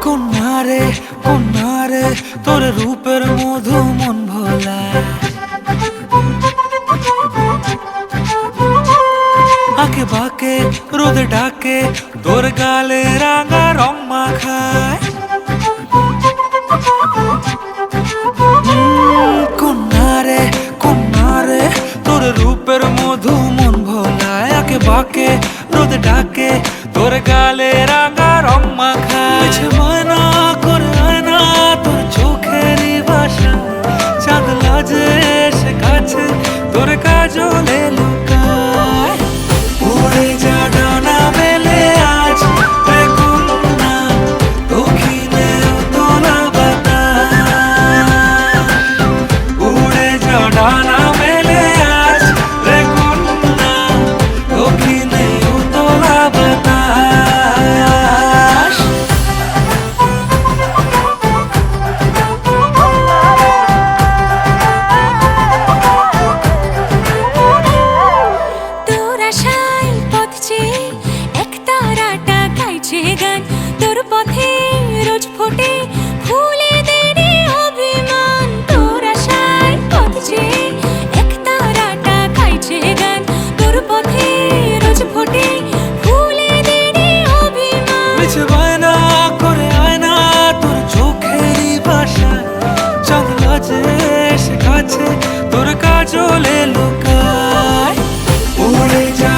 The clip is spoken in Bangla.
কন্যারে কন্যারে তোর রূপের মধু মন ভোলা, আঁকে বাঁকে রোদ ডাকে তোর গালে রাঙা রং মাখায়। কন্যারে কন্যারে তোর রূপের মধু মন ভোলায়, আঁকে বাঁকে রোদ ডাকে তোর গালে রাঙা রং মাখায়। ময়না করে আয়না তোর চোখেরই ভাষা, চাঁদ লাজে এসে কাছে তোর কাজলে লুকায়। উড়ে যা ডানা মেলে আজ রে কন্যা, দক্ষিণে উতলা বাতাস। উড়ে যা ডানা মেলে আজ রে কন্যা, দক্ষিণে উতলা বাতাস। তোর আশায় পথ চেয়ে একতারাটা গাইছে গান, তোর পথে রোজ ফোটে ফুলেদের অভিমান। তোর আশায় পথ চেয়ে একতারাটা গাইছে গান, তোর পথে রোজ ফোটে ফুলেদের অভিমান। মিছে বায়না করে আয়না তোর চোখেরই ভাষা, চাঁদ লাজে এসে কাছে তোর কাজলে লুকায়। উড়ে যা